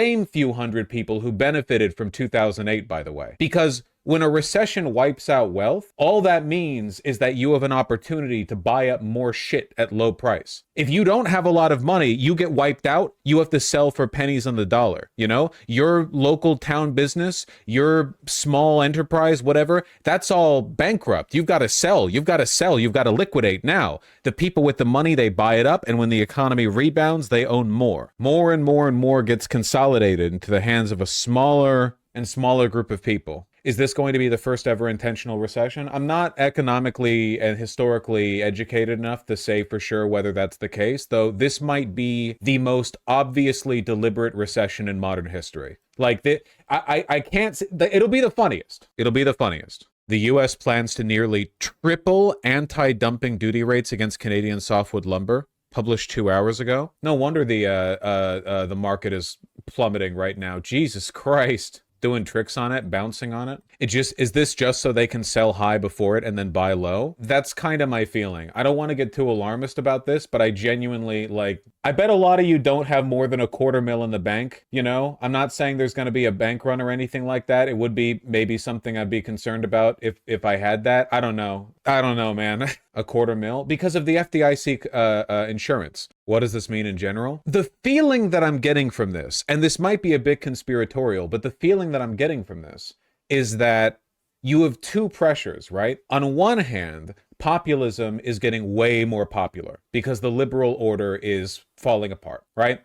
same few hundred people who benefited from 2008, by the way. Because when a recession wipes out wealth, all that means is that you have an opportunity to buy up more shit at low price. If you don't have a lot of money, you get wiped out, you have to sell for pennies on the dollar, you know? Your local town business, your small enterprise, whatever, that's all bankrupt. You've got to sell, you've got to sell, you've got to liquidate now. The people with the money, they buy it up, and when the economy rebounds, they own more. More and more and more gets consolidated into the hands of a smaller and smaller group of people. Is this going to be the first ever intentional recession? I'm not economically and historically educated enough to say for sure whether that's the case, though this might be the most obviously deliberate recession in modern history. Like, I can't say, it'll be the funniest. It'll be the funniest. The U.S. plans to nearly triple anti-dumping duty rates against Canadian softwood lumber, published 2 hours ago. No wonder the market is plummeting right now. Jesus Christ. Doing tricks on it, bouncing on it. Is this just so they can sell high before it and then buy low? That's kind of my feeling. I don't want to get too alarmist about this, but I genuinely, like, I bet a lot of you don't have more than $250,000 in the bank, you know? I'm not saying there's going to be a bank run or anything like that. It would be maybe something I'd be concerned about if I had that. I don't know. I don't know, man. $250,000 because of the FDIC insurance. What does this mean in general? The feeling that I'm getting from this, and this might be a bit conspiratorial, but the feeling that I'm getting from this is that you have two pressures, right? On one hand, populism is getting way more popular because the liberal order is falling apart, right?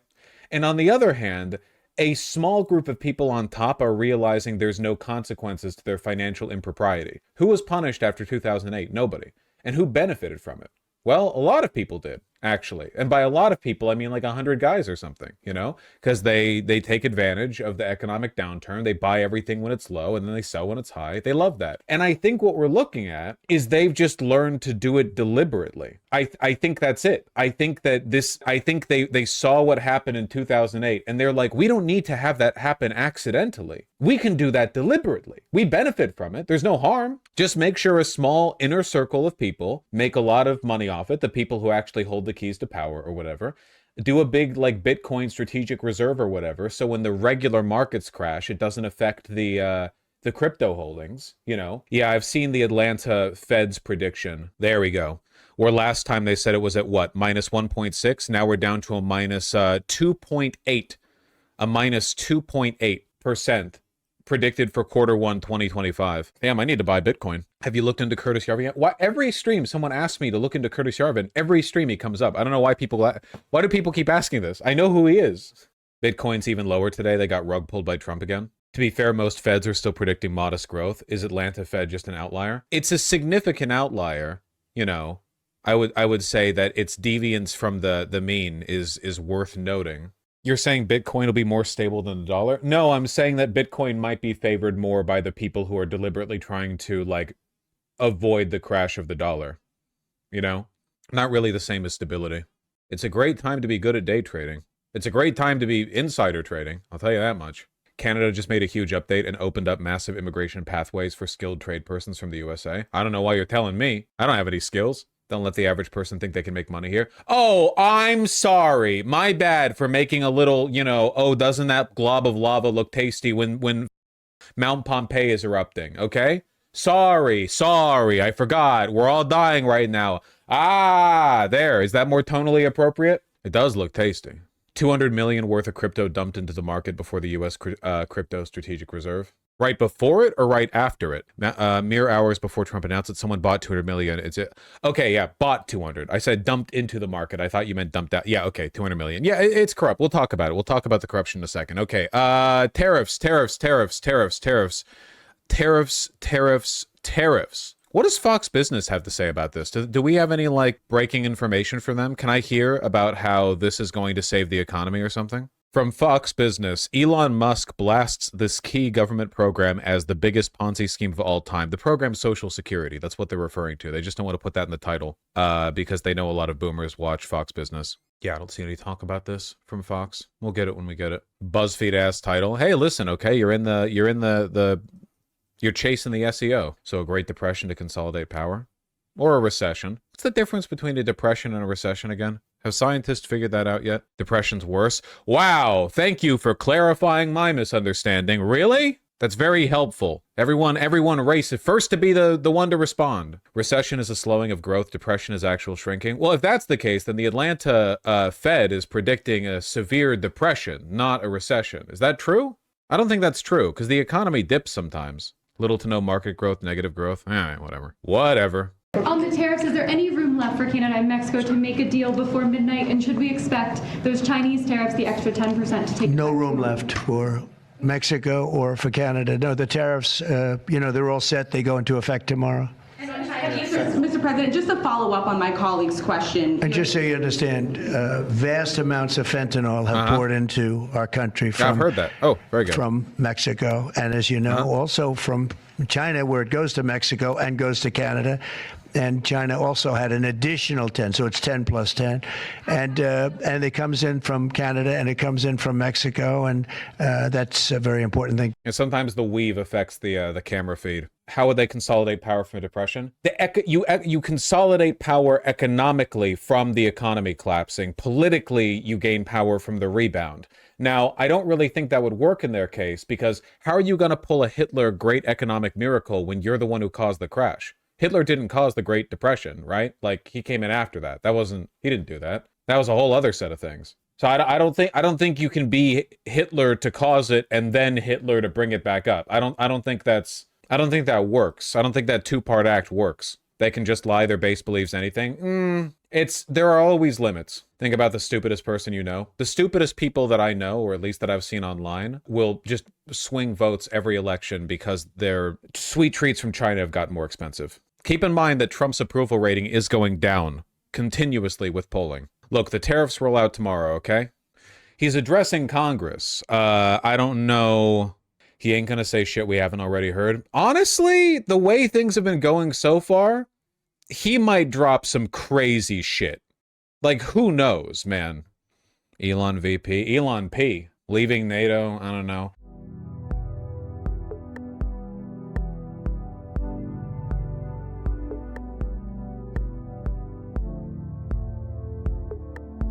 And on the other hand, a small group of people on top are realizing there's no consequences to their financial impropriety. Who was punished after 2008? Nobody. And who benefited from it? Well, a lot of people did, actually. And by a lot of people, I mean like 100 guys or something, you know? Because they take advantage of the economic downturn. They buy everything when it's low, and then they sell when it's high. They love that. And I think what we're looking at is they've just learned to do it deliberately. I think that's it. I think that they saw what happened in 2008, and they're like, we don't need to have that happen accidentally. We can do that deliberately. We benefit from it. There's no harm. Just make sure a small inner circle of people make a lot of money off it, the people who actually hold the keys to power or whatever. Do a big, like, Bitcoin strategic reserve or whatever, so when the regular markets crash, it doesn't affect the crypto holdings, you know? Yeah, I've seen the Atlanta Fed's prediction. There we go. Where last time they said it was at what? Minus 1.6. Now we're down to a minus 2.8. A minus 2.8% predicted for Q1 2025. Damn, I need to buy Bitcoin. Have you looked into Curtis Yarvin yet? Why, every stream someone asks me to look into Curtis Yarvin. Every stream he comes up. I don't know why why do people keep asking this? I know who he is. Bitcoin's even lower today. They got rug pulled by Trump again. To be fair, most Feds are still predicting modest growth. Is Atlanta Fed just an outlier? It's a significant outlier, you know. I would say that its deviance from the mean is worth noting. You're saying Bitcoin will be more stable than the dollar? No, I'm saying that Bitcoin might be favored more by the people who are deliberately trying to, like, avoid the crash of the dollar. You know? Not really the same as stability. It's a great time to be good at day trading. It's a great time to be insider trading. I'll tell you that much. Canada just made a huge update and opened up massive immigration pathways for skilled trade persons from the USA. I don't know why you're telling me. I don't have any skills. Don't let the average person think they can make money here. Oh, I'm sorry. My bad for making a little, you know, oh, doesn't that glob of lava look tasty when Mount Pompeii is erupting, okay? Sorry, I forgot. We're all dying right now. Ah, there. Is that more tonally appropriate? It does look tasty. 200 million worth of crypto dumped into the market before the U.S. Crypto Strategic Reserve. Right before it or right after it? Mere hours before Trump announced that someone bought 200 million. Okay, yeah, bought 200. I said dumped into the market. I thought you meant dumped out. Yeah, okay, 200 million. Yeah, it's corrupt. We'll talk about it. We'll talk about the corruption in a second. Okay, tariffs. What does Fox Business have to say about this? Do we have any, like, breaking information from them? Can I hear about how this is going to save the economy or something? From Fox Business, Elon Musk blasts this key government program as the biggest Ponzi scheme of all time. The program's Social Security. That's what they're referring to. They just don't want to put that in the title because they know a lot of boomers watch Fox Business. Yeah, I don't see any talk about this from Fox. We'll get it when we get it. BuzzFeed ass title. Hey, listen, okay, you're chasing the SEO. So a Great Depression to consolidate power, or a recession. What's the difference between a depression and a recession again? Have scientists figured that out yet? Depression's worse? Wow, thank you for clarifying my misunderstanding. Really? That's very helpful. Everyone race it first to be the one to respond. Recession is a slowing of growth. Depression is actual shrinking. Well, if that's the case, then the Atlanta Fed is predicting a severe depression, not a recession. Is that true? I don't think that's true, because the economy dips sometimes. Little to no market growth, negative growth. Whatever. Whatever. On the tariffs, is there any room left for Canada and Mexico to make a deal before midnight? And should we expect those Chinese tariffs, the extra 10%, to take no room left for Mexico or for Canada? No, the tariffs, they're all set. They go into effect tomorrow. Mr. President, just to follow up on my colleague's question. And just so you understand, vast amounts of fentanyl have poured into our country from, I've heard that. Oh, very good. From Mexico. And as you know, also from China, where it goes to Mexico and goes to Canada. And China also had an additional 10, so it's 10 plus 10. And it comes in from Canada and it comes in from Mexico, and that's a very important thing. And sometimes the weave affects the camera feed. How would they consolidate power from depression? You consolidate power economically from the economy collapsing. Politically, you gain power from the rebound. Now, I don't really think that would work in their case, because how are you going to pull a Hitler great economic miracle when you're the one who caused the crash? Hitler didn't cause the Great Depression, right? Like, he came in after that. He didn't do that. That was a whole other set of things. So I don't think you can be Hitler to cause it and then Hitler to bring it back up. I don't think that works. I don't think that two-part act works. They can just lie their base beliefs anything. There are always limits. Think about the stupidest person you know. The stupidest people that I know, or at least that I've seen online, will just swing votes every election because their sweet treats from China have gotten more expensive. Keep in mind that Trump's approval rating is going down continuously with polling. Look, the tariffs roll out tomorrow, okay? He's addressing Congress. I don't know. He ain't gonna say shit we haven't already heard. Honestly, the way things have been going so far, he might drop some crazy shit. Like, who knows, man? Elon VP. Elon P. Leaving NATO? I don't know.